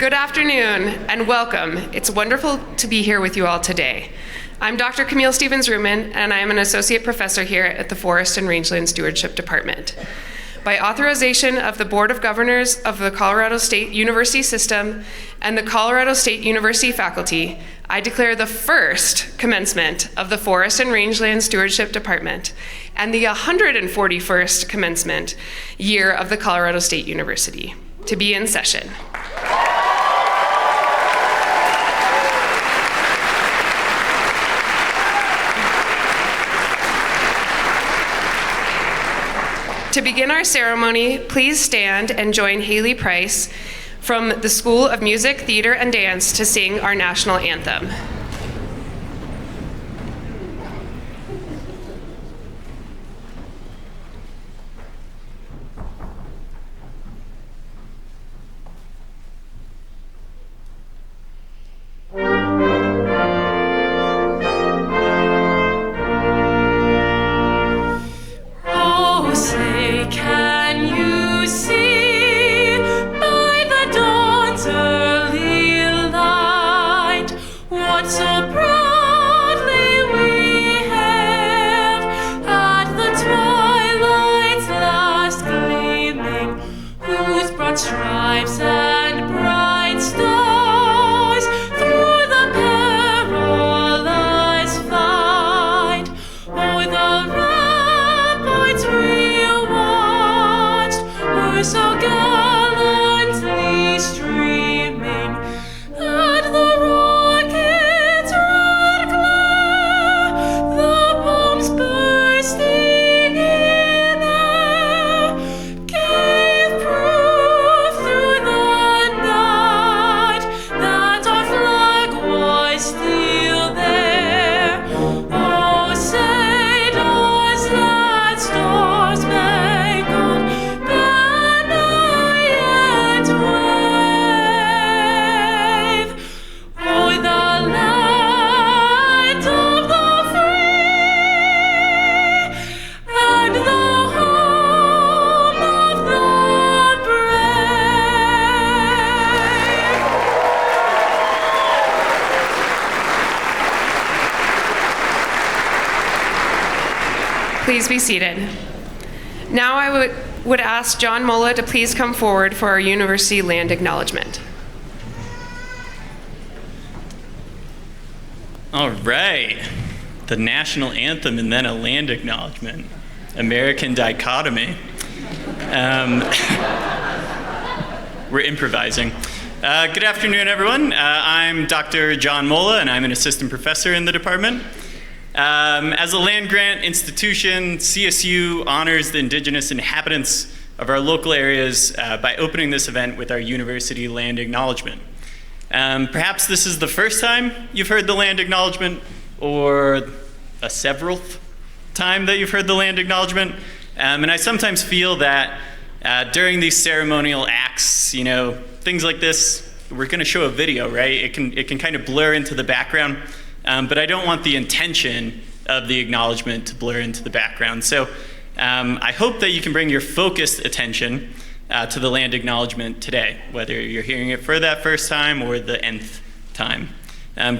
Good afternoon and welcome. It's wonderful to be here with you all today. I'm Dr. Camille Stevens-Ruman, and I am an associate professor here at the Forest and Rangeland Stewardship Department. By authorization of the Board of Governors of the Colorado State University System and the Colorado State University faculty, I declare the first commencement of the Forest and Rangeland Stewardship Department and the 141st commencement year of the Colorado State University to be in session. To begin our ceremony, please stand and join Haley Price from the School of Music, Theater, and Dance to sing our national anthem. Can you see by the dawn's early light what so proudly we hailed at the twilight's last gleaming, whose broad stripes and bright stars through the perilous fight o'er the ramparts we watched were so gallantly streaming, and the rockets' red glare, the bombs bursting in air, gave proof through the night that our flag was still there. Oh, say does that star-spangled banner yet wave o'er the land of the free and the home of the brave? Please be seated. Now I would ask John Mola to please come forward for our university land acknowledgement. All right, the national anthem and then a land acknowledgement. American dichotomy. We're improvising. Good afternoon, everyone. I'm Dr. John Mola, and I'm an assistant professor in the department. As a land-grant institution, CSU honors the indigenous inhabitants of our local areas by opening this event with our university land acknowledgement. Perhaps this is the first time you've heard the land acknowledgement, or a severalth time that you've heard the land acknowledgement. And I sometimes feel that during these ceremonial acts, things like this, we're going to show a video, right? It can kind of blur into the background, but I don't want the intention of the acknowledgement to blur into the background. So I hope that you can bring your focused attention to the land acknowledgement today, whether you're hearing it for that first time or the nth time.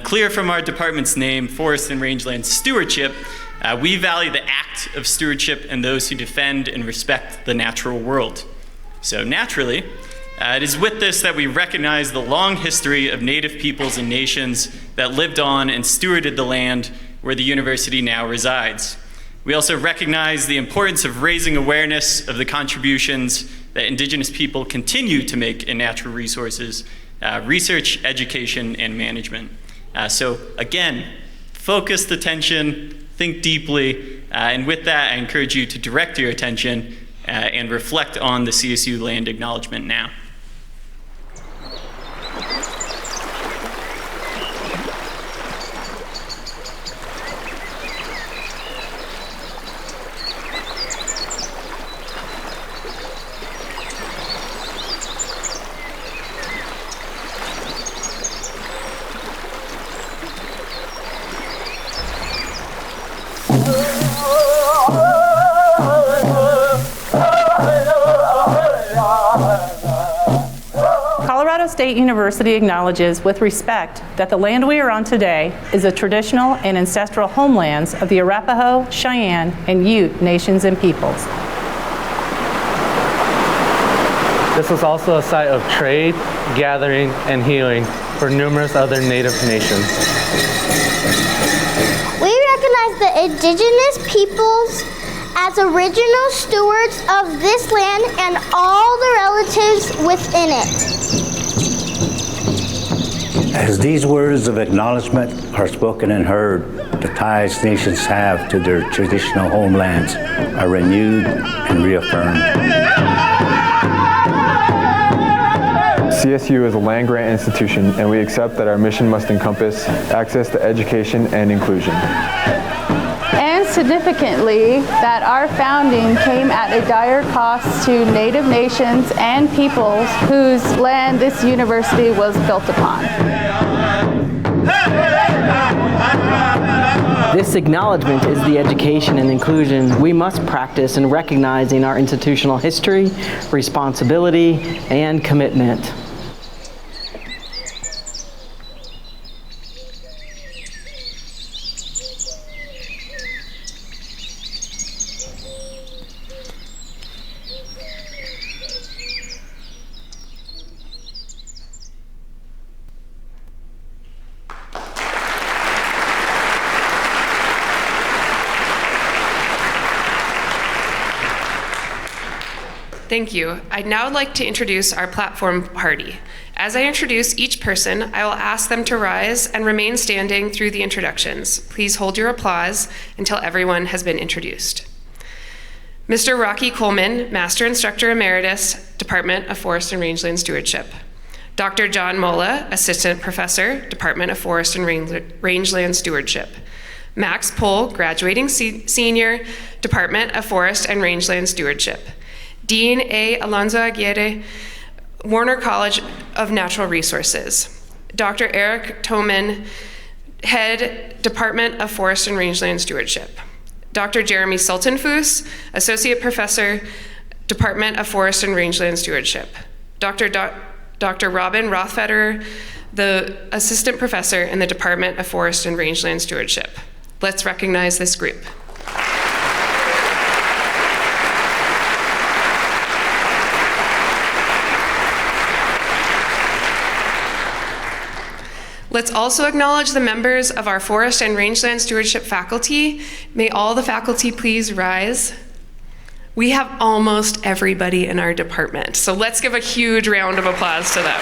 Clear from our department's name, Forest and Rangeland Stewardship, we value the act of stewardship and those who defend and respect the natural world. So naturally, it is with this that we recognize the long history of Native peoples and nations that lived on and stewarded the land where the university now resides. We also recognize the importance of raising awareness of the contributions that Indigenous people continue to make in natural resources, research, education, and management. So again, focused attention, think deeply, and with that, I encourage you to direct your attention and reflect on the CSU land acknowledgement now. Colorado State University acknowledges with respect that the land we are on today is a traditional and ancestral homelands of the Arapaho, Cheyenne, and Ute nations and peoples. This was also a site of trade, gathering, and healing for numerous other Native nations. We recognize the indigenous peoples as original stewards of this land and all the relatives within it. As these words of acknowledgement are spoken and heard, the ties nations have to their traditional homelands are renewed and reaffirmed. CSU is a land-grant institution, and we accept that our mission must encompass access to education and inclusion. And significantly, that our founding came at a dire cost to Native nations and peoples whose land this university was built upon. This acknowledgement is the education and inclusion we must practice in recognizing our institutional history, responsibility, and commitment. Thank you. I'd now like to introduce our platform party. As I introduce each person, I will ask them to rise and remain standing through the introductions. Please hold your applause until everyone has been introduced. Mr. Rocky Coleman, Master Instructor Emeritus, Department of Forest and Rangeland Stewardship. Dr. John Mola, Assistant Professor, Department of Forest and Rangeland Stewardship. Max Pohl, Graduating Senior, Department of Forest and Rangeland Stewardship. Dean A. Alonso Aguirre, Warner College of Natural Resources. Dr. Eric Toman, Head, Department of Forest and Rangeland Stewardship. Dr. Jeremy Sultanfus, Associate Professor, Department of Forest and Rangeland Stewardship. Dr. Robin Rothfederer, the Assistant Professor in the Department of Forest and Rangeland Stewardship. Let's recognize this group. Let's also acknowledge the members of our Forest and Rangeland Stewardship faculty. May all the faculty please rise. We have almost everybody in our department, so let's give a huge round of applause to them.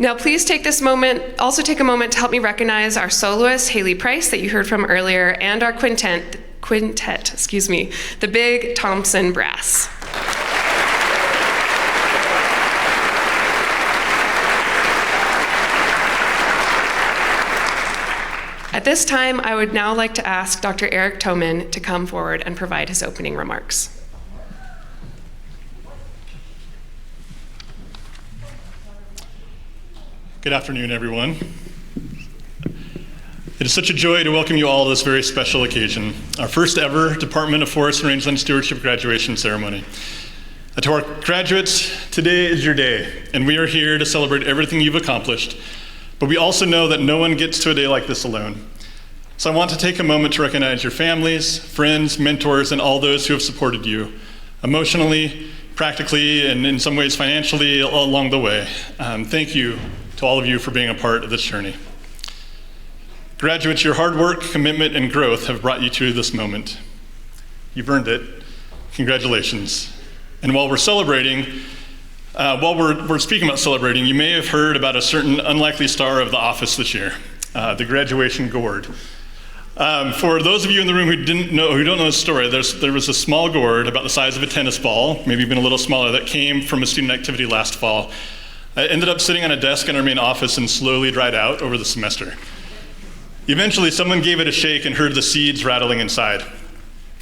Now, please take a moment to help me recognize our soloist, Haley Price, that you heard from earlier, and our quintet, the Big Thompson Brass. At this time, I would now like to ask Dr. Eric Toman to come forward and provide his opening remarks. Good afternoon, everyone. It is such a joy to welcome you all to this very special occasion, our first ever Department of Forest and Rangeland Stewardship graduation ceremony. To our graduates, today is your day, and we are here to celebrate everything you've accomplished, but we also know that no one gets to a day like this alone. So I want to take a moment to recognize your families, friends, mentors, and all those who have supported you emotionally, practically, and in some ways financially along the way. Thank you to all of you for being a part of this journey. Graduates, your hard work, commitment, and growth have brought you to this moment. You've earned it. Congratulations. And while we're celebrating, we're speaking about celebrating, you may have heard about a certain unlikely star of The Office this year, the graduation gourd. For those of you in the room who don't know the story, there was a small gourd about the size of a tennis ball, maybe even a little smaller, that came from a student activity last fall. It ended up sitting on a desk in our main office and slowly dried out over the semester. Eventually, someone gave it a shake and heard the seeds rattling inside.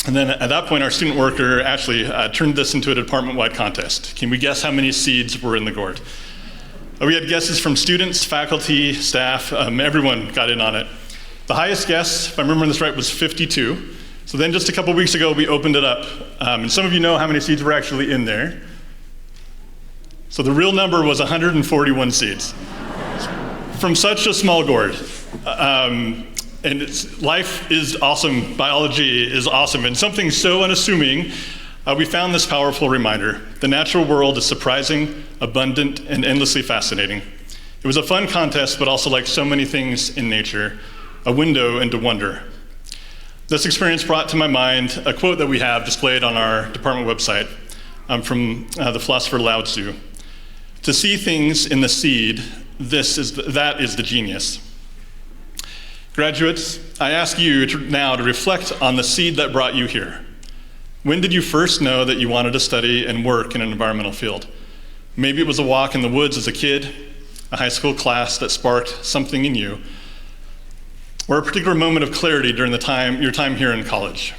And then at that point, our student worker, Ashley, turned this into a department-wide contest. Can we guess how many seeds were in the gourd? We had guesses from students, faculty, staff, everyone got in on it. The highest guess, if I'm remembering this right, was 52. So then just a couple weeks ago, we opened it up. And some of you know how many seeds were actually in there. So the real number was 141 seeds from such a small gourd. And life is awesome, biology is awesome, and something so unassuming, we found this powerful reminder. The natural world is surprising, abundant, and endlessly fascinating. It was a fun contest, but also, like so many things in nature, a window into wonder. This experience brought to my mind a quote that we have displayed on our department website from the philosopher Lao Tzu. To see things in the seed, that is the genius. Graduates, I ask you now to reflect on the seed that brought you here. When did you first know that you wanted to study and work in an environmental field? Maybe it was a walk in the woods as a kid, a high school class that sparked something in you, or a particular moment of clarity during your time here in college.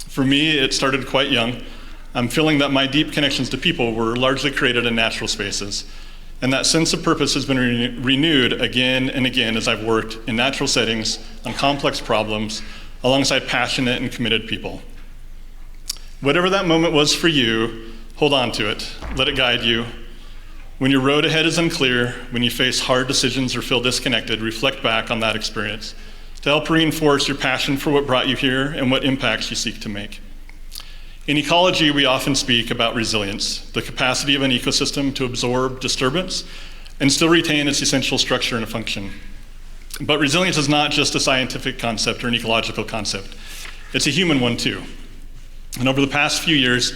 For me, it started quite young. I'm feeling that my deep connections to people were largely created in natural spaces, and that sense of purpose has been renewed again and again as I've worked in natural settings on complex problems alongside passionate and committed people. Whatever that moment was for you, hold on to it. Let it guide you. When your road ahead is unclear, when you face hard decisions or feel disconnected, reflect back on that experience to help reinforce your passion for what brought you here and what impacts you seek to make. In ecology, we often speak about resilience, the capacity of an ecosystem to absorb disturbance and still retain its essential structure and function. But resilience is not just a scientific concept or an ecological concept. It's a human one too. And over the past few years,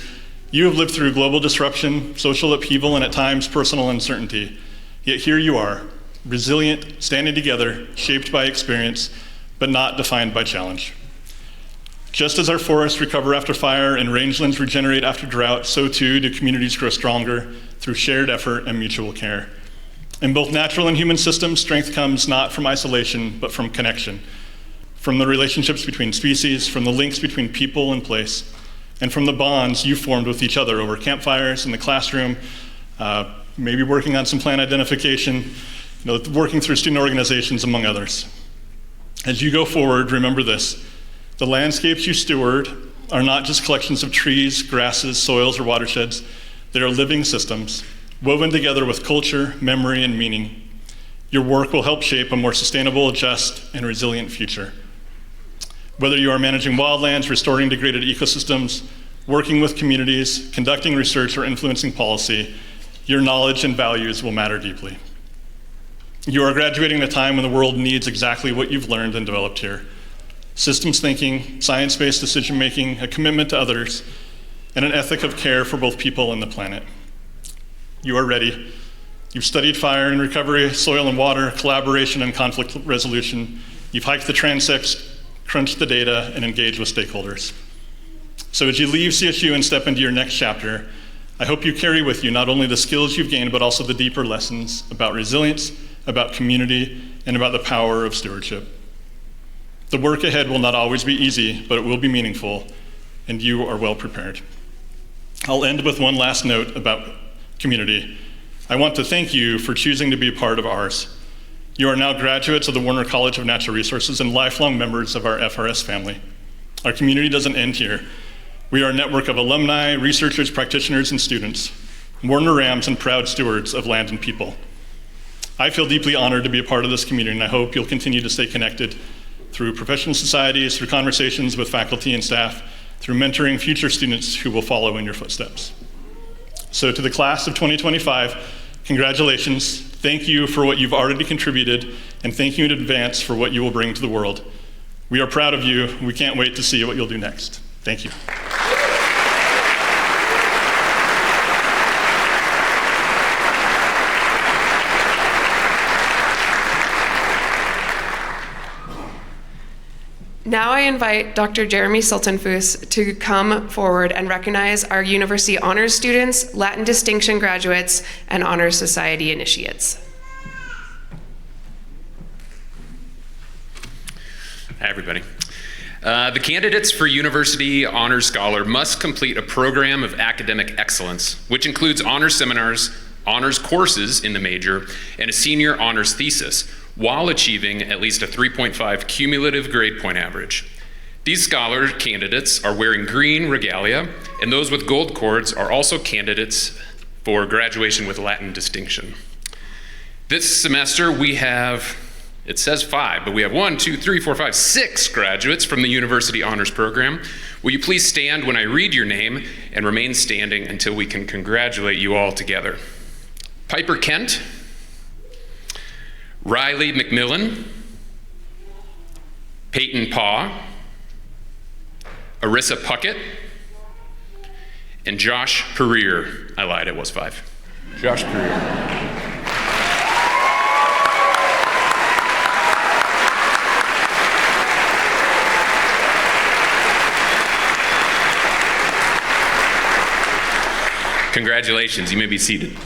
you have lived through global disruption, social upheaval, and at times personal uncertainty. Yet here you are, resilient, standing together, shaped by experience, but not defined by challenge. Just as our forests recover after fire and rangelands regenerate after drought, so too do communities grow stronger through shared effort and mutual care. In both natural and human systems, strength comes not from isolation, but from connection, from the relationships between species, from the links between people and place, and from the bonds you formed with each other over campfires in the classroom, maybe working on some plant identification, working through student organizations, among others. As you go forward, remember this: the landscapes you steward are not just collections of trees, grasses, soils, or watersheds. They are living systems, woven together with culture, memory, and meaning. Your work will help shape a more sustainable, just, and resilient future. Whether you are managing wildlands, restoring degraded ecosystems, working with communities, conducting research, or influencing policy, your knowledge and values will matter deeply. You are graduating at a time when the world needs exactly what you've learned and developed here: systems thinking, science-based decision-making, a commitment to others, and an ethic of care for both people and the planet. You are ready. You've studied fire and recovery, soil and water, collaboration and conflict resolution. You've hiked the transects, crunched the data, and engaged with stakeholders. So as you leave CSU and step into your next chapter, I hope you carry with you not only the skills you've gained, but also the deeper lessons about resilience, about community, and about the power of stewardship. The work ahead will not always be easy, but it will be meaningful, and you are well prepared. I'll end with one last note about community. I want to thank you for choosing to be a part of ours. You are now graduates of the Warner College of Natural Resources and lifelong members of our FRS family. Our community doesn't end here. We are a network of alumni, researchers, practitioners, and students, Warner Rams and proud stewards of land and people. I feel deeply honored to be a part of this community, and I hope you'll continue to stay connected through professional societies, through conversations with faculty and staff, through mentoring future students who will follow in your footsteps. So to the class of 2025, congratulations. Thank you for what you've already contributed, and thank you in advance for what you will bring to the world. We are proud of you. We can't wait to see what you'll do next. Thank you. Now I invite Dr. Jeremy Sultanfus to come forward and recognize our University Honors students, Latin Distinction graduates, and Honor Society initiates. Hi, everybody. The candidates for University Honors Scholar must complete a program of academic excellence, which includes honors seminars, honors courses in the major, and a senior honors thesis, while achieving at least a 3.5 cumulative grade point average. These scholar candidates are wearing green regalia, and those with gold cords are also candidates for graduation with Latin distinction. This semester we have, it says 5, but we have 6 graduates from the University Honors Program. Will you please stand when I read your name and remain standing until we can congratulate you all together? Piper Kent, Riley McMillan, Peyton Paw, Arissa Puckett, and Josh Perrier. I lied, it was 5. Josh Perrier. Congratulations, you may be seated.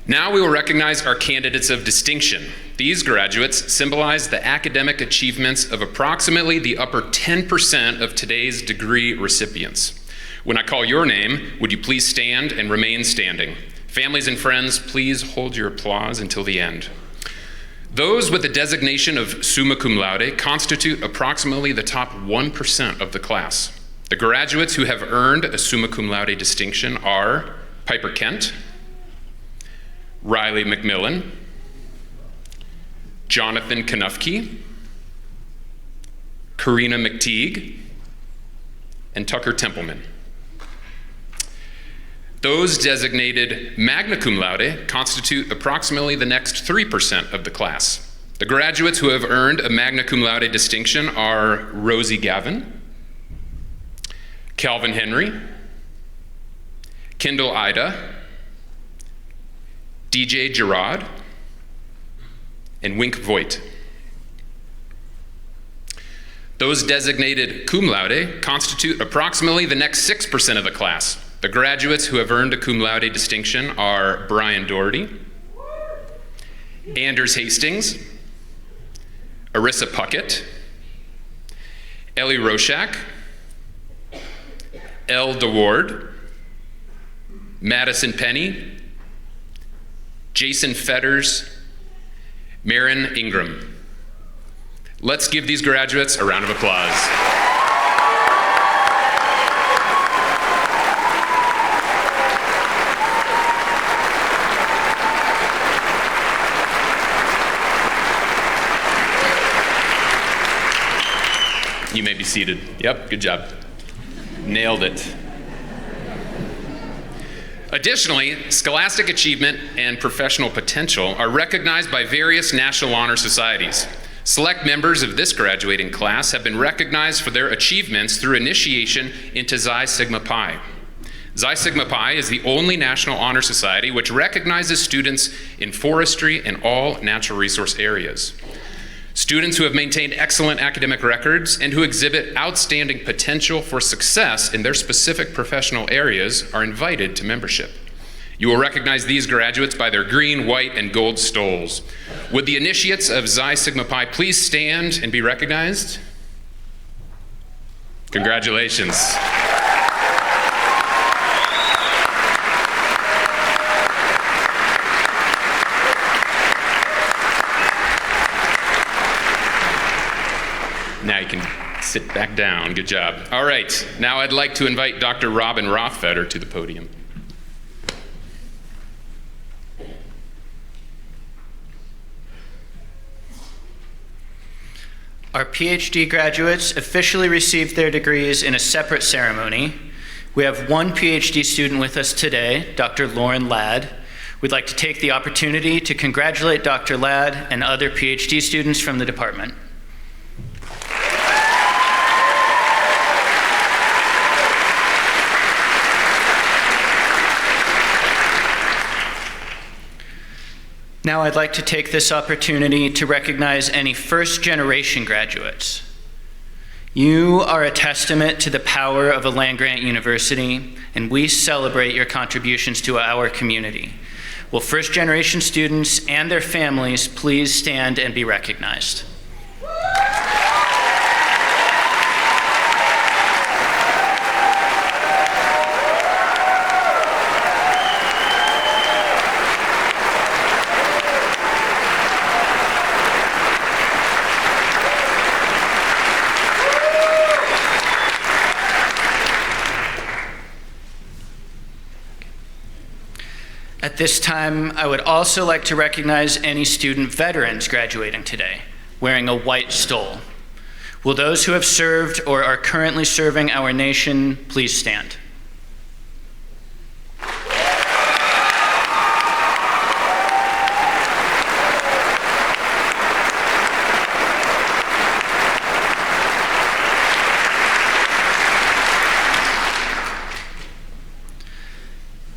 Now we will recognize our candidates of distinction. These graduates symbolize the academic achievements of approximately the upper 10% of today's degree recipients. When I call your name, would you please stand and remain standing? Families and friends, please hold your applause until the end. Those with the designation of summa cum laude constitute approximately the top 1% of the class. The graduates who have earned a summa cum laude distinction are Piper Kent, Riley McMillan, Jonathan Kanufke, Karina McTeague, and Tucker Templeman. Those designated magna cum laude constitute approximately the next 3% of the class. The graduates who have earned a magna cum laude distinction are Rosie Gavin, Calvin Henry, Kendall Ida, DJ Gerard, and Wink Voigt. Those designated cum laude constitute approximately the next 6% of the class. The graduates who have earned a cum laude distinction are Brian Doherty, Anders Hastings, Arissa Puckett, Ellie Roshak, Elle DeWard, Madison Penny, Jason Fetters, Marin Ingram. Let's give these graduates a round of applause. You may be seated. Yep, good job. Nailed it. Additionally, scholastic achievement and professional potential are recognized by various national honor societies. Select members of this graduating class have been recognized for their achievements through initiation into Xi Sigma Pi. Xi Sigma Pi is the only national honor society which recognizes students in forestry and all natural resource areas. Students who have maintained excellent academic records and who exhibit outstanding potential for success in their specific professional areas are invited to membership. You will recognize these graduates by their green, white, and gold stoles. Would the initiates of Xi Sigma Pi please stand and be recognized? Congratulations. Now you can sit back down. Good job. All right, now I'd like to invite Dr. Robin Rothfeder to the podium. Our PhD graduates officially received their degrees in a separate ceremony. We have one PhD student with us today, Dr. Lauren Ladd. We'd like to take the opportunity to congratulate Dr. Ladd and other PhD students from the department. Now I'd like to take this opportunity to recognize any first-generation graduates. You are a testament to the power of a land-grant university, and we celebrate your contributions to our community. Will first-generation students and their families please stand and be recognized? At this time, I would also like to recognize any student veterans graduating today, wearing a white stole. Will those who have served or are currently serving our nation please stand?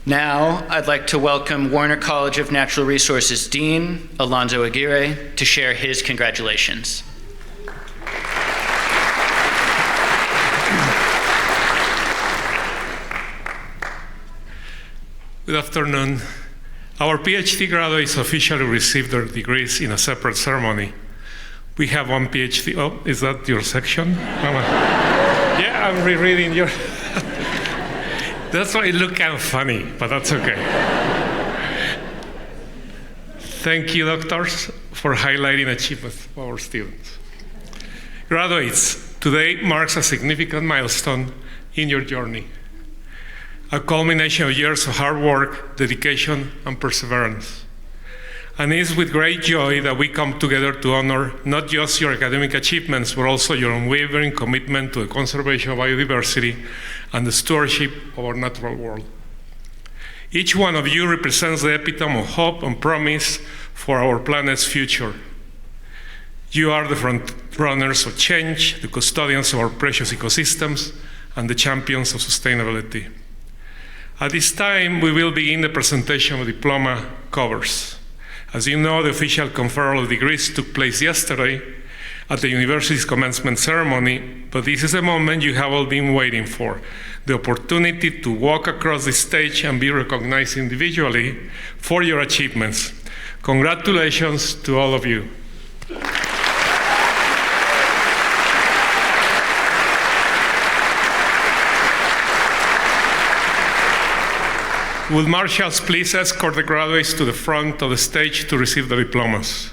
Now, I'd like to welcome Warner College of Natural Resources Dean, Alonzo Aguirre, to share his congratulations. Good afternoon. Our PhD graduates officially received their degrees in a separate ceremony. We have one PhD, oh, is that your section? Yeah, I'm rereading your... That's why it looked kind of funny, but that's okay. Thank you, doctors, for highlighting achievements of our students. Graduates, today marks a significant milestone in your journey, a culmination of years of hard work, dedication, and perseverance. And it is with great joy that we come together to honor not just your academic achievements, but also your unwavering commitment to the conservation of biodiversity and the stewardship of our natural world. Each one of you represents the epitome of hope and promise for our planet's future. You are the front runners of change, the custodians of our precious ecosystems, and the champions of sustainability. At this time, we will begin the presentation of diploma covers. As you know, the official conferral of degrees took place yesterday at the university's commencement ceremony, but this is the moment you have all been waiting for, the opportunity to walk across the stage and be recognized individually for your achievements. Congratulations to all of you. Will marshals please escort the graduates to the front of the stage to receive the diplomas?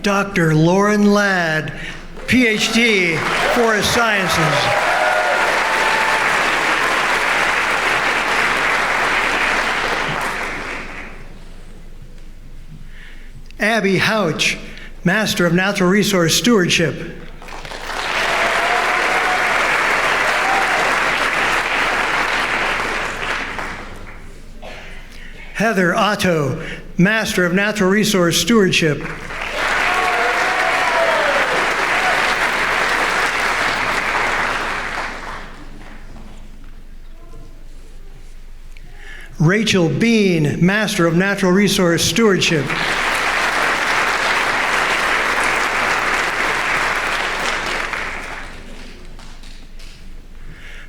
Dr. Lauren Ladd, PhD, Forest Sciences. Abby Houch, Master of Natural Resource Stewardship. Heather Otto, Master of Natural Resource Stewardship. Rachel Bean, Master of Natural Resource Stewardship.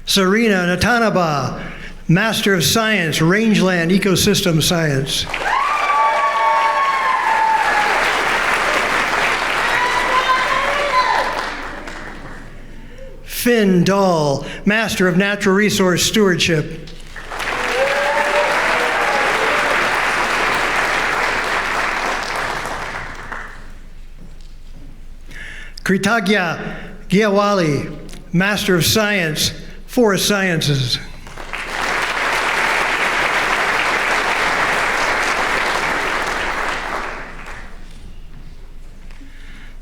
Serena Natanaba, Master of Science, Rangeland Ecosystem Science. Finn Dahl, Master of Natural Resource Stewardship. Kritagya Giawali, Master of Science, Forest Sciences.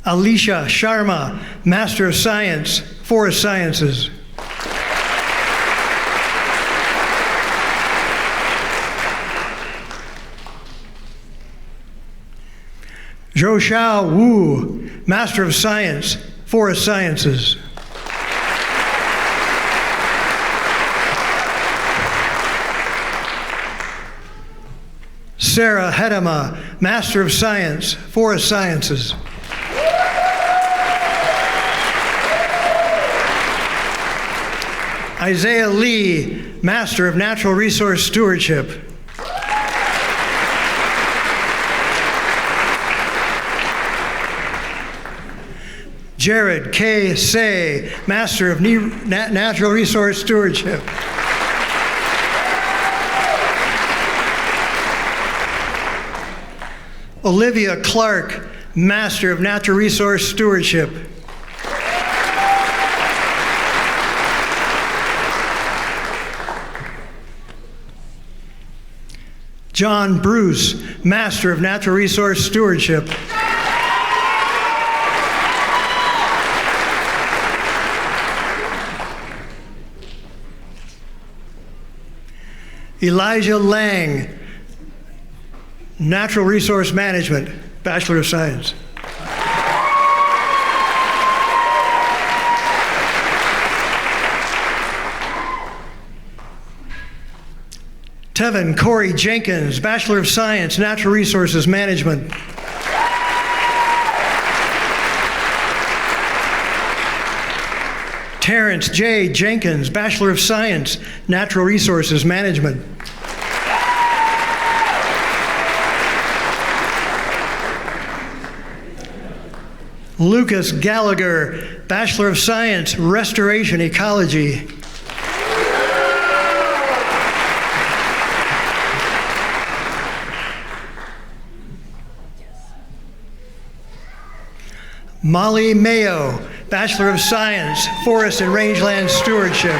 Alicia Sharma, Master of Science, Forest Sciences. Zhou Wu, Master of Science, Forest Sciences. Sarah Hedema, Master of Science, Forest Sciences. Isaiah Lee, Master of Natural Resource Stewardship. Jared K. Say, Master of Natural Resource Stewardship. Olivia Clark, Master of Natural Resource Stewardship. John Bruce, Master of Natural Resource Stewardship. Elijah Lang, Natural Resource Management, Bachelor of Science. Tevin Corey Jenkins, Bachelor of Science, Natural Resources Management. Terrence J. Jenkins, Bachelor of Science, Natural Resources Management. Lucas Gallagher, Bachelor of Science, Restoration Ecology. Molly Mayo, Bachelor of Science, Forest and Rangeland Stewardship.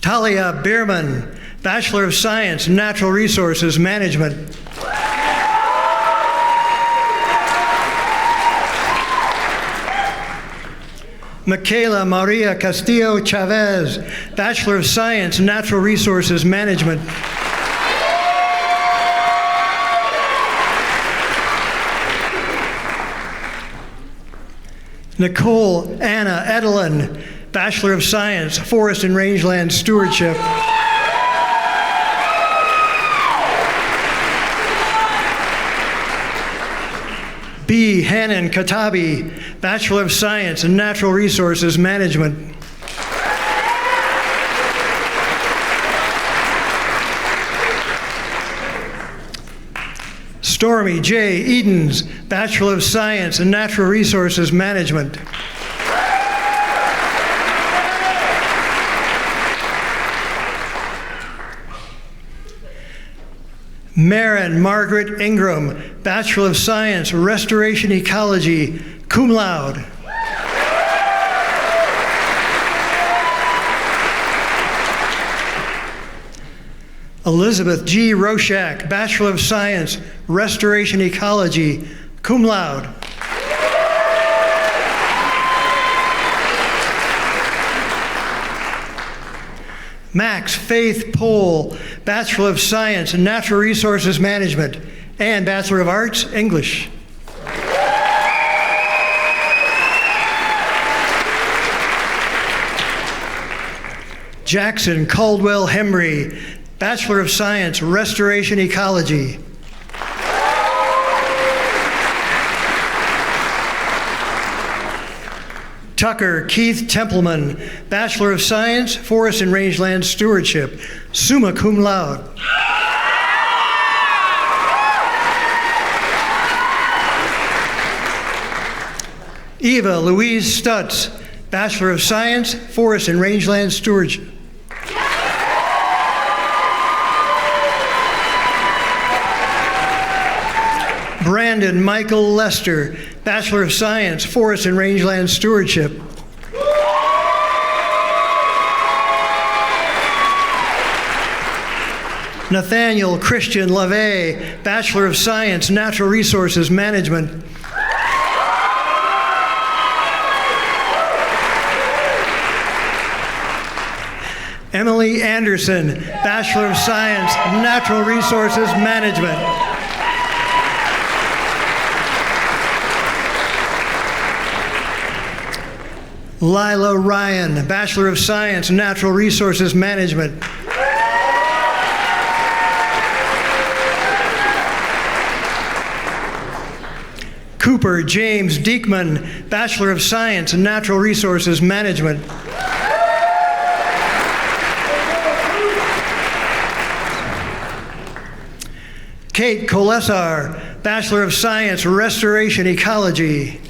Talia Bierman, Bachelor of Science, Natural Resources Management. Michaela Maria Castillo Chavez, Bachelor of Science, Natural Resources Management. Nicole Anna Edelin, Bachelor of Science, Forest and Rangeland Stewardship. B. Hannon Katabi, Bachelor of Science in Natural Resources Management. Stormy J. Edens, Bachelor of Science in Natural Resources Management. Maren Margaret Ingram, Bachelor of Science, Restoration Ecology, cum laude. Elizabeth G. Roshak, Bachelor of Science, Restoration Ecology, cum laude. Max Faith Pohl, Bachelor of Science in Natural Resources Management and Bachelor of Arts, English. Jackson Caldwell Hemry, Bachelor of Science, Restoration Ecology. Tucker Keith Templeman, Bachelor of Science, Forest and Rangeland Stewardship, summa cum laude. Eva Louise Stutz, Bachelor of Science, Forest and Rangeland Stewardship. Brandon Michael Lester, Bachelor of Science, Forest and Rangeland Stewardship. Nathaniel Christian LaVey, Bachelor of Science, Natural Resources Management. Emily Anderson, Bachelor of Science, Natural Resources Management. Lila Ryan, Bachelor of Science, Natural Resources Management. Cooper James Diekman, Bachelor of Science, Natural Resources Management. Kate Kolesar, Bachelor of Science, Restoration Ecology.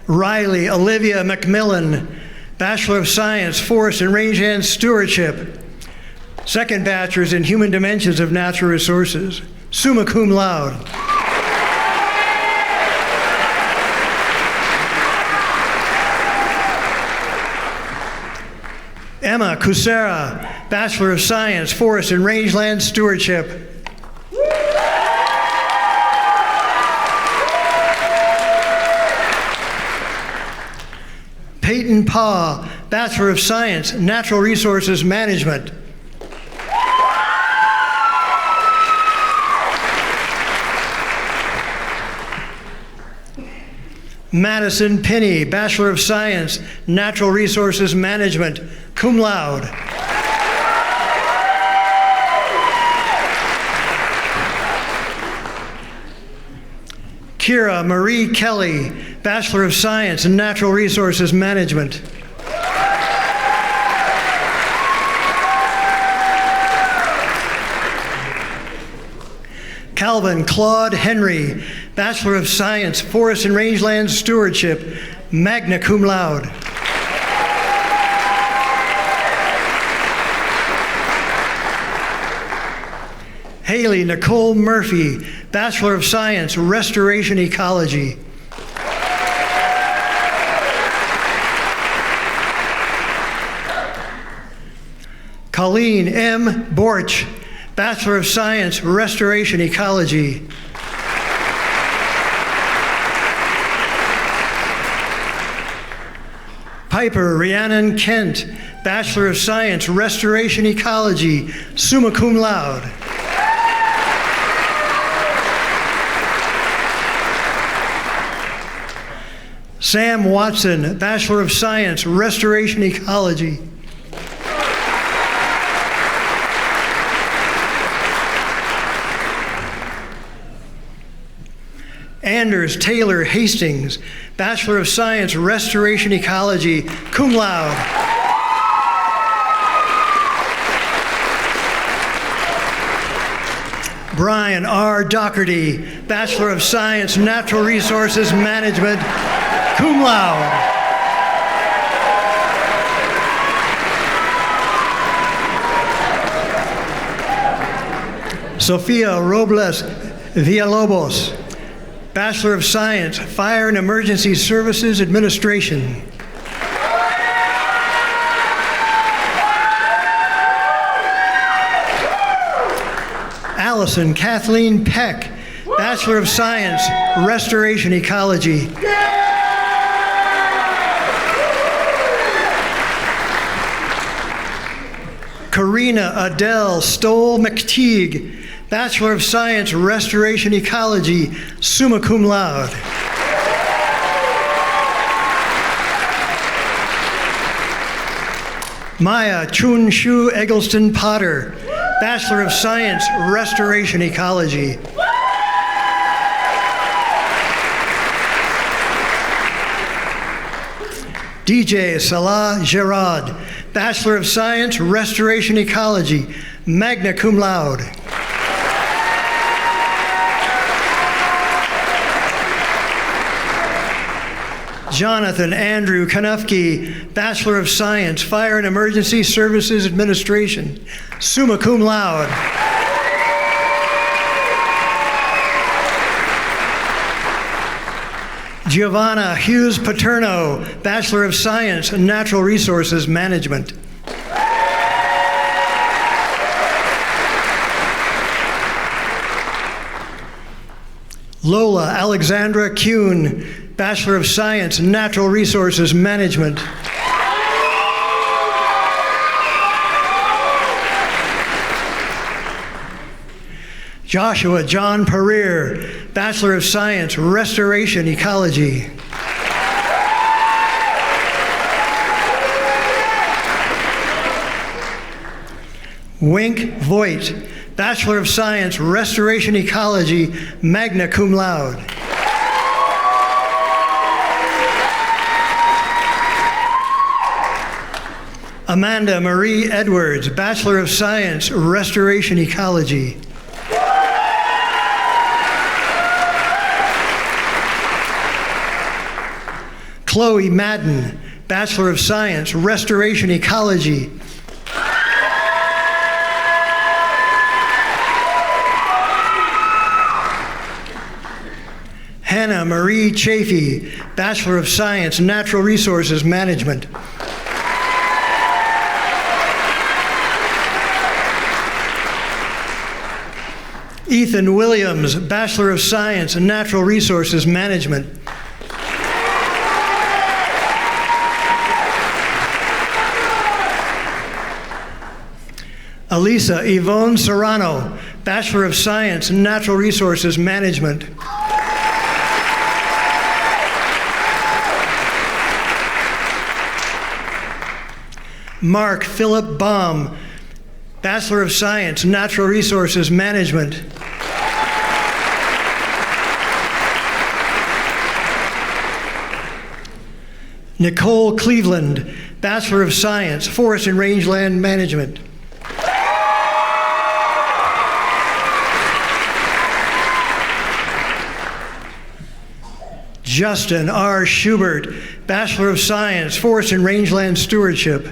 Riley Olivia McMillan, Bachelor of Science, Forest and Rangeland Stewardship. Second Bachelor's in Human Dimensions of Natural Resources, summa cum laude. Emma Kusera, Bachelor of Science, Forest and Rangeland Stewardship. Peyton Paw, Bachelor of Science, Natural Resources Management. Madison Penny, Bachelor of Science, Natural Resources Management, cum laude. Kira Marie Kelly, Bachelor of Science in Natural Resources Management. Calvin Claude Henry, Bachelor of Science, Forest and Rangeland Stewardship, magna cum laude. Haley Nicole Murphy, Bachelor of Science, Restoration Ecology. Colleen M. Borch, Bachelor of Science, Restoration Ecology. Piper Rhiannon Kent, Bachelor of Science, Restoration Ecology, summa cum laude. Sam Watson, Bachelor of Science, Restoration Ecology. Anders Taylor Hastings, Bachelor of Science, Restoration Ecology, cum laude. Brian R. Doherty, Bachelor of Science, Natural Resources Management, cum laude. Sofia Robles Villalobos, Bachelor of Science, Fire and Emergency Services Administration. Allison Kathleen Peck, Bachelor of Science, Restoration Ecology. Karina Adele Stoll McTeague, Bachelor of Science, Restoration Ecology, summa cum laude. Maya Chun Shu Eggleston Potter, Bachelor of Science, Restoration Ecology. DJ Salah Gerard, Bachelor of Science, Restoration Ecology, magna cum laude. Jonathan Andrew Kanufke, Bachelor of Science, Fire and Emergency Services Administration, summa cum laude. Giovanna Hughes Paterno, Bachelor of Science, Natural Resources Management. Lola Alexandra Kuhn, Bachelor of Science, Natural Resources Management. Joshua John Pereira, Bachelor of Science, Restoration Ecology. Wink Voigt, Bachelor of Science, Restoration Ecology, magna cum laude. Amanda Marie Edwards, Bachelor of Science, Restoration Ecology. Chloe Madden, Bachelor of Science, Restoration Ecology. Hannah Marie Chafee, Bachelor of Science, Natural Resources Management. Ethan Williams, Bachelor of Science in Natural Resources Management. Elisa Yvonne Serrano, Bachelor of Science in Natural Resources Management. Mark Philip Baum, Bachelor of Science, Natural Resources Management. Nicole Cleveland, Bachelor of Science, Forest and Rangeland Management. Justin R. Schubert, Bachelor of Science, Forest and Rangeland Stewardship.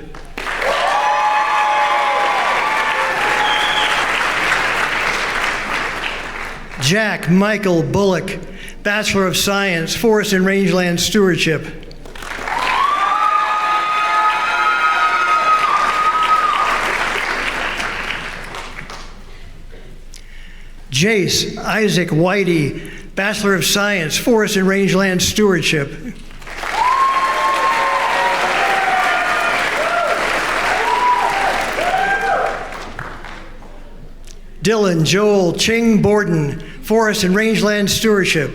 Jack Michael Bullock, Bachelor of Science, Forest and Rangeland Stewardship. Jace Isaac Whitey, Bachelor of Science, Forest and Rangeland Stewardship. Dylan Joel Ching Borden, Forest and Rangeland Stewardship,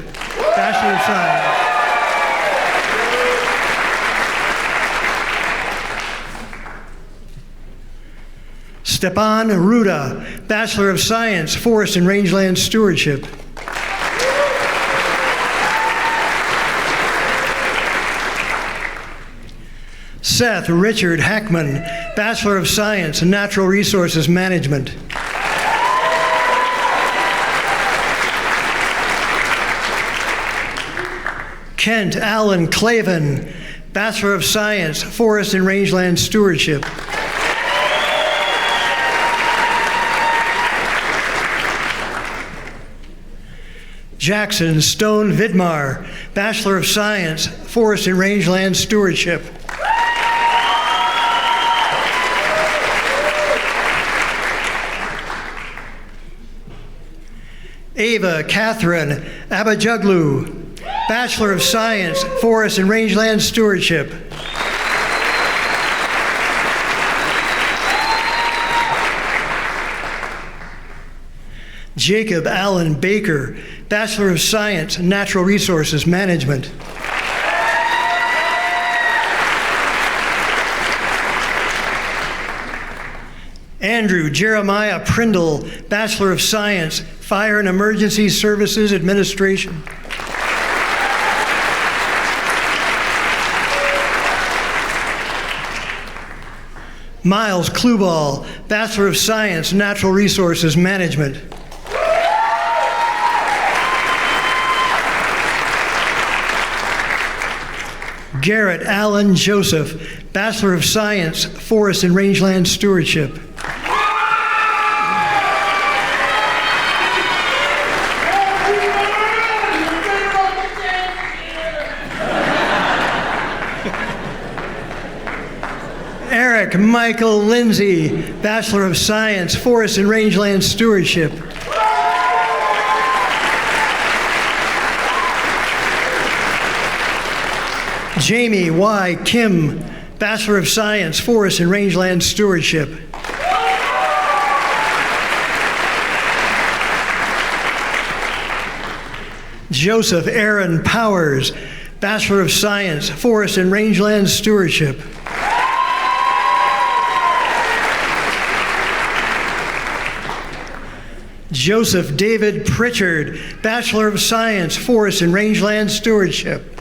Bachelor of Science. Stepan Ruda, Bachelor of Science, Forest and Rangeland Stewardship. Seth Richard Hackman, Bachelor of Science in Natural Resources Management. Kent Allen Clavin, Bachelor of Science, Forest and Rangeland Stewardship. Jackson Stone Vidmar, Bachelor of Science, Forest and Rangeland Stewardship. Ava Catherine Abajuglu, Bachelor of Science, Forest and Rangeland Stewardship. Jacob Allen Baker, Bachelor of Science, Natural Resources Management. Andrew Jeremiah Prindle, Bachelor of Science, Fire and Emergency Services Administration. Miles Klubal, Bachelor of Science, Natural Resources Management. Garrett Allen Joseph, Bachelor of Science, Forest and Rangeland Stewardship. Eric Michael Lindsay, Bachelor of Science, Forest and Rangeland Stewardship. Jamie Y. Kim, Bachelor of Science, Forest and Rangeland Stewardship. Joseph Aaron Powers, Bachelor of Science, Forest and Rangeland Stewardship. Joseph David Pritchard, Bachelor of Science, Forest and Rangeland Stewardship.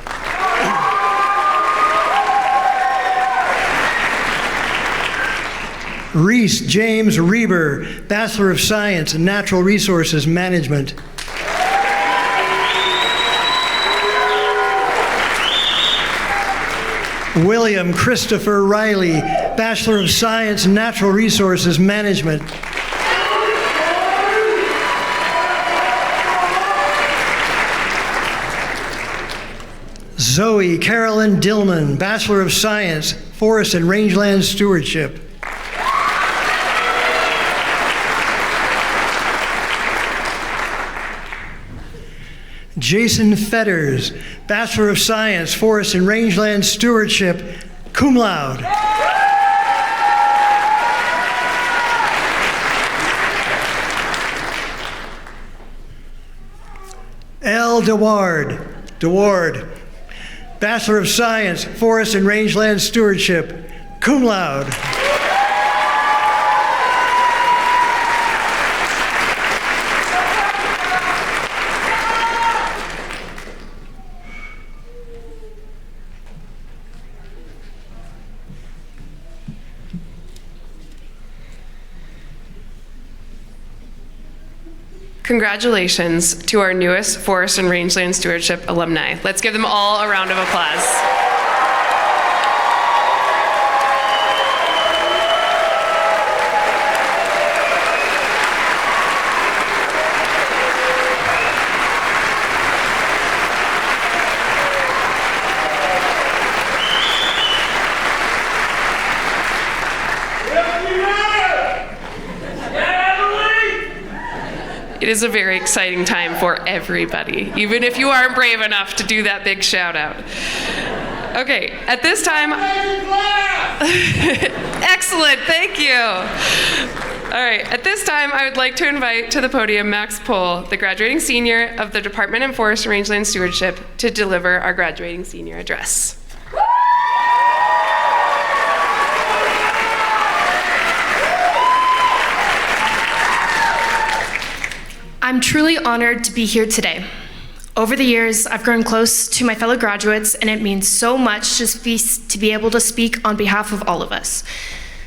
Reese James Reber, Bachelor of Science in Natural Resources Management. William Christopher Riley, Bachelor of Science in Natural Resources Management. Zoe Carolyn Dillman, Bachelor of Science, Forest and Rangeland Stewardship. Jason Fetters, Bachelor of Science, Forest and Rangeland Stewardship, cum laude. L. DeWard. Bachelor of Science, Forest and Rangeland Stewardship, cum laude. Congratulations to our newest Forest and Rangeland Stewardship alumni. Let's give them all a round of applause. It is a very exciting time for everybody, even if you aren't brave enough to do that big shout out. Okay, at this time, excellent, thank you. All right, at this time, I would like to invite to the podium Max Pohl, the graduating senior of the Department of Forest and Rangeland Stewardship, to deliver our graduating senior address. I'm truly honored to be here today. Over the years, I've grown close to my fellow graduates, and it means so much to be able to speak on behalf of all of us.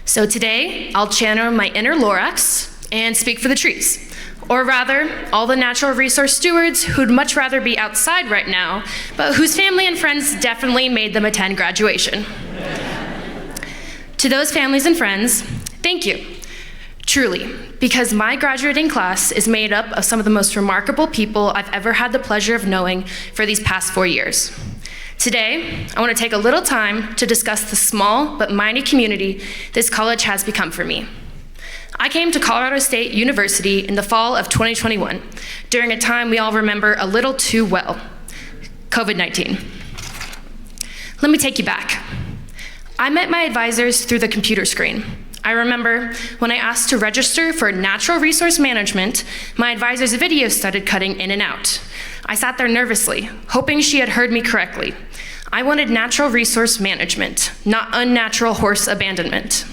So today, I'll channel my inner Lorax and speak for the trees, or rather, all the natural resource stewards who'd much rather be outside right now, but whose family and friends definitely made them attend graduation. To those families and friends, thank you. Truly, because my graduating class is made up of some of the most remarkable people I've ever had the pleasure of knowing for these past 4 years. Today, I want to take a little time to discuss the small but mighty community this college has become for me. I came to Colorado State University in the fall of 2021, during a time we all remember a little too well, COVID-19. Let me take you back. I met my advisors through the computer screen. I remember when I asked to register for natural resource management, my advisor's video started cutting in and out. I sat there nervously, hoping she had heard me correctly. I wanted natural resource management, not unnatural horse abandonment.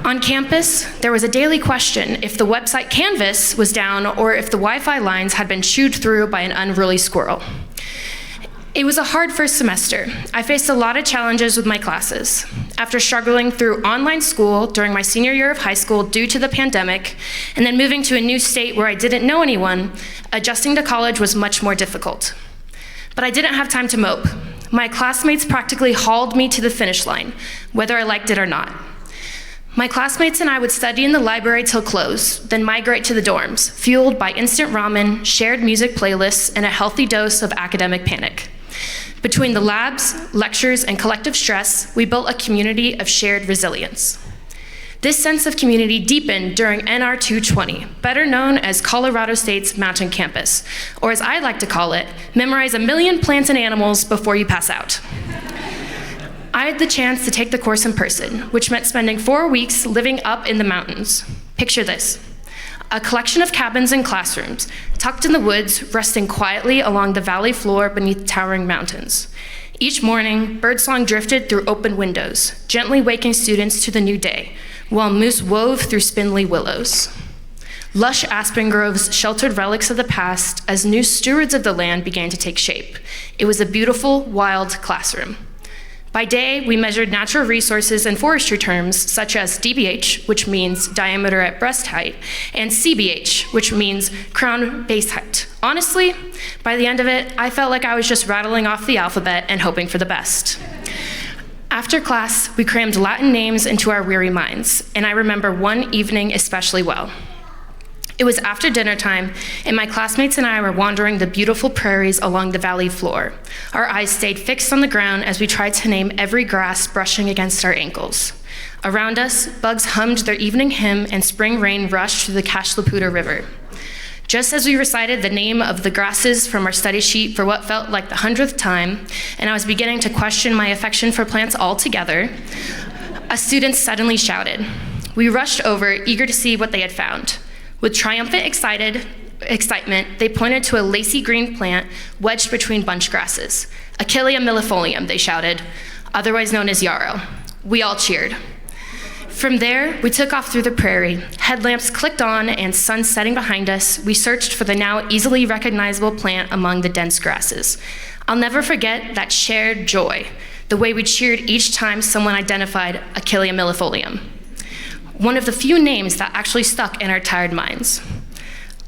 On campus, there was a daily question if the website Canvas was down or if the Wi-Fi lines had been chewed through by an unruly squirrel. It was a hard first semester. I faced a lot of challenges with my classes. After struggling through online school during my senior year of high school due to the pandemic, and then moving to a new state where I didn't know anyone, adjusting to college was much more difficult. But I didn't have time to mope. My classmates practically hauled me to the finish line, whether I liked it or not. My classmates and I would study in the library till close, then migrate to the dorms, fueled by instant ramen, shared music playlists, and a healthy dose of academic panic. Between the labs, lectures, and collective stress, we built a community of shared resilience. This sense of community deepened during NR 220, better known as Colorado State's Mountain Campus, or as I like to call it, memorize 1 million plants and animals before you pass out. I had the chance to take the course in person, which meant spending 4 weeks living up in the mountains. Picture this. A collection of cabins and classrooms, tucked in the woods, resting quietly along the valley floor beneath towering mountains. Each morning, birdsong drifted through open windows, gently waking students to the new day, while moose wove through spindly willows. Lush aspen groves sheltered relics of the past as new stewards of the land began to take shape. It was a beautiful, wild classroom. By day, we measured natural resources and forestry terms such as DBH, which means diameter at breast height, and CBH, which means crown base height. Honestly, by the end of it, I felt like I was just rattling off the alphabet and hoping for the best. After class, we crammed Latin names into our weary minds, and I remember one evening especially well. It was after dinner time, and my classmates and I were wandering the beautiful prairies along the valley floor. Our eyes stayed fixed on the ground as we tried to name every grass brushing against our ankles. Around us, bugs hummed their evening hymn and spring rain rushed through the Cashlaputa River. Just as we recited the name of the grasses from our study sheet for what felt like the 100th time, and I was beginning to question my affection for plants altogether, a student suddenly shouted. We rushed over, eager to see what they had found. With triumphant excitement, they pointed to a lacy green plant wedged between bunch grasses. Achillea millefolium, they shouted, otherwise known as yarrow. We all cheered. From there, we took off through the prairie. Headlamps clicked on and sun setting behind us, we searched for the now easily recognizable plant among the dense grasses. I'll never forget that shared joy, the way we cheered each time someone identified Achillea millefolium. One of the few names that actually stuck in our tired minds.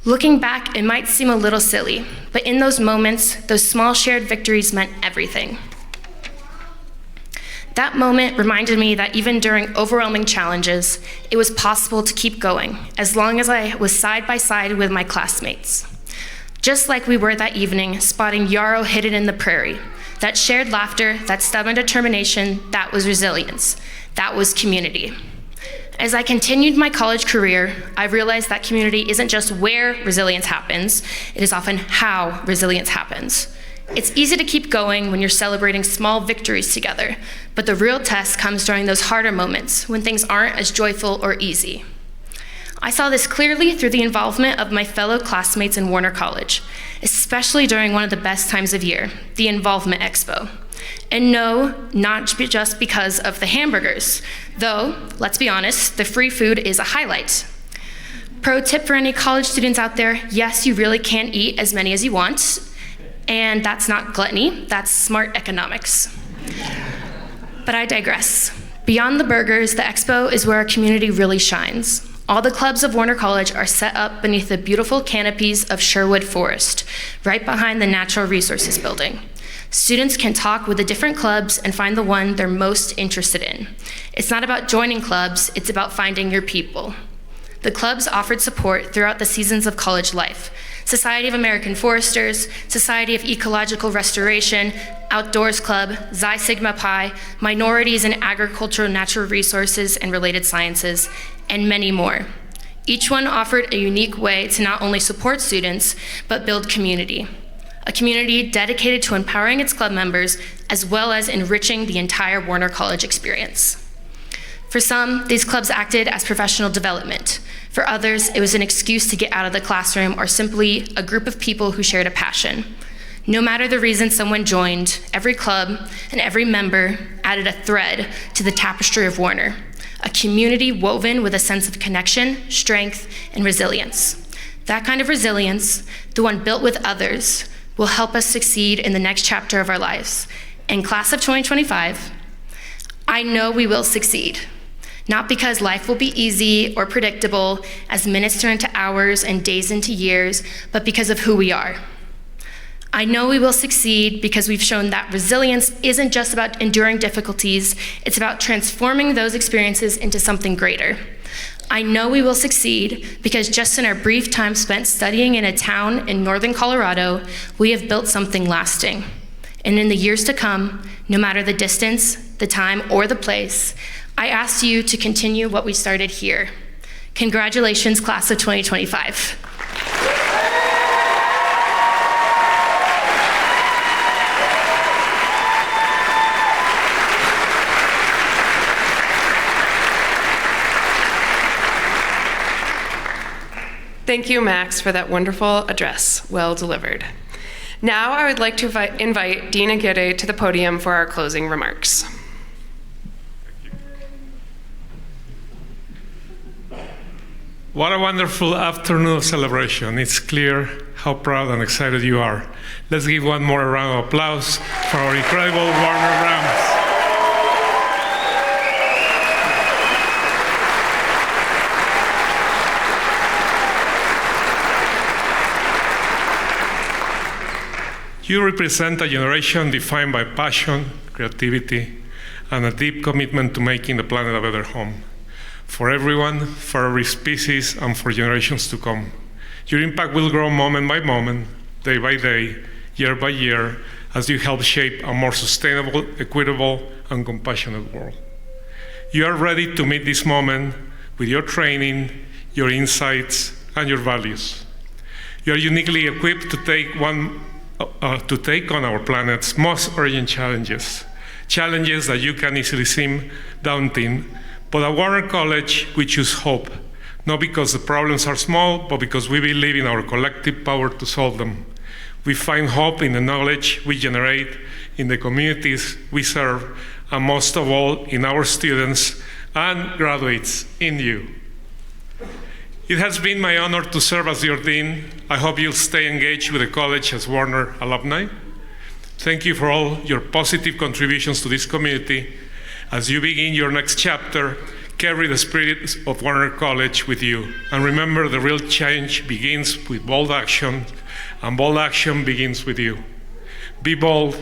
Looking back, it might seem a little silly, but in those moments, those small shared victories meant everything. That moment reminded me that even during overwhelming challenges, it was possible to keep going, as long as I was side by side with my classmates. Just like we were that evening, spotting yarrow hidden in the prairie. That shared laughter, that stubborn determination, that was resilience. That was community. As I continued my college career, I realized that community isn't just where resilience happens, it is often how resilience happens. It's easy to keep going when you're celebrating small victories together, but the real test comes during those harder moments when things aren't as joyful or easy. I saw this clearly through the involvement of my fellow classmates in Warner College, especially during one of the best times of year, the Involvement Expo. And no, not just because of the hamburgers, though, let's be honest, the free food is a highlight. Pro tip for any college students out there, yes, you really can eat as many as you want, and that's not gluttony, that's smart economics. But I digress. Beyond the burgers, the expo is where our community really shines. All the clubs of Warner College are set up beneath the beautiful canopies of Sherwood Forest, right behind the Natural Resources Building. Students can talk with the different clubs and find the one they're most interested in. It's not about joining clubs, it's about finding your people. The clubs offered support throughout the seasons of college life. Society of American Foresters, Society of Ecological Restoration, Outdoors Club, Xi Sigma Pi, Minorities in Agricultural Natural Resources and Related Sciences, and many more. Each one offered a unique way to not only support students, but build community. A community dedicated to empowering its club members, as well as enriching the entire Warner College experience. For some, these clubs acted as professional development. For others, it was an excuse to get out of the classroom or simply a group of people who shared a passion. No matter the reason someone joined, every club and every member added a thread to the tapestry of Warner, a community woven with a sense of connection, strength, and resilience. That kind of resilience, the one built with others, will help us succeed in the next chapter of our lives. In class of 2025, I know we will succeed. Not because life will be easy or predictable as minutes turn into hours and days into years, but because of who we are. I know we will succeed because we've shown that resilience isn't just about enduring difficulties, it's about transforming those experiences into something greater. I know we will succeed because just in our brief time spent studying in a town in northern Colorado, we have built something lasting. And in the years to come, no matter the distance, the time, or the place, I ask you to continue what we started here. Congratulations, class of 2025. Thank you, Max, for that wonderful address. Well delivered. Now I would like to invite Dean Aguirre to the podium for our closing remarks. What a wonderful afternoon of celebration. It's clear how proud and excited you are. Let's give one more round of applause for our incredible Warner Rams. You represent a generation defined by passion, creativity, and a deep commitment to making the planet a better home. For everyone, for every species, and for generations to come. Your impact will grow moment by moment, day by day, year by year, as you help shape a more sustainable, equitable, and compassionate world. You are ready to meet this moment with your training, your insights, and your values. You are uniquely equipped to take on our planet's most urgent challenges that you can easily seem daunting, but at Warner College, we choose hope, not because the problems are small, but because we believe in our collective power to solve them. We find hope in the knowledge we generate, in the communities we serve, and most of all, in our students and graduates, in you. It has been my honor to serve as your dean. I hope you'll stay engaged with the college as Warner alumni. Thank you for all your positive contributions to this community. As you begin your next chapter, carry the spirit of Warner College with you. And remember, the real change begins with bold action, and bold action begins with you. Be bold,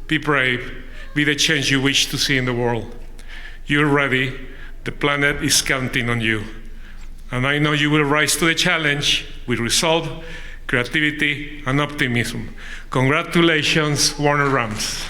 be brave, be the change you wish to see in the world. You're ready. The planet is counting on you. And I know you will rise to the challenge with resolve, creativity, and optimism. Congratulations, Warner Rams.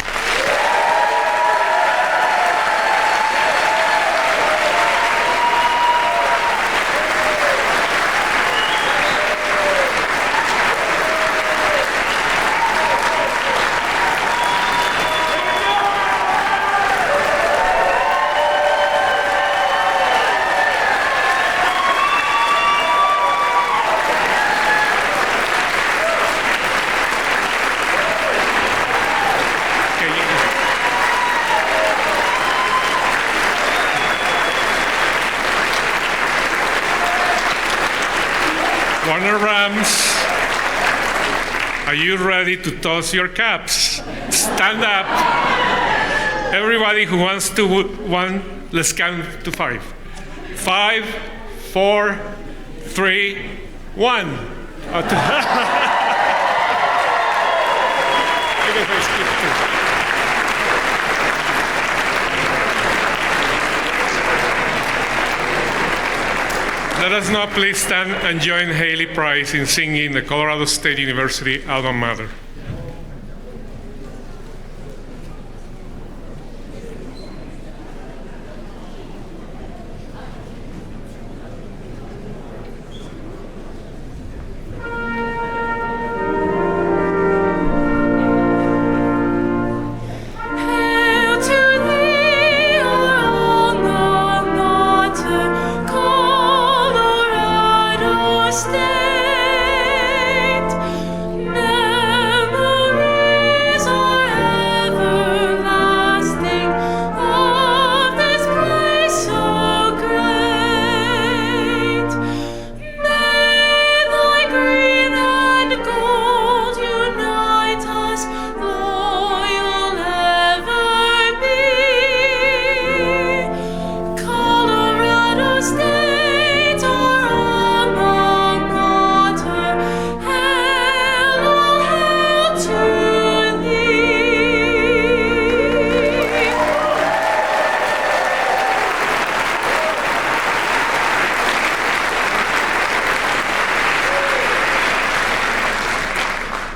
Warner Rams, are you ready to toss your caps? Stand up. Everybody who wants to one, let's count to 5. 5, 4, 3, 1. Let us now please stand and join Haley Price in singing the Colorado State University Alma Mater.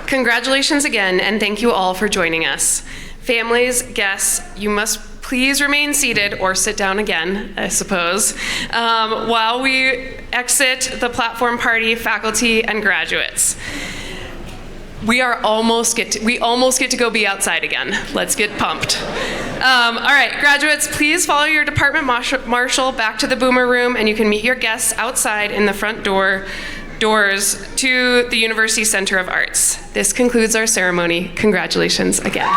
Congratulations again, and thank you all for joining us. Families, guests, you must please remain seated or sit down again, I suppose, while we exit the platform party, faculty and graduates. We almost get to go be outside again. Let's get pumped. All right, graduates, please follow your department marshal back to the boomer room, and you can meet your guests outside in the front doors to the University Center of Arts. This concludes our ceremony. Congratulations again.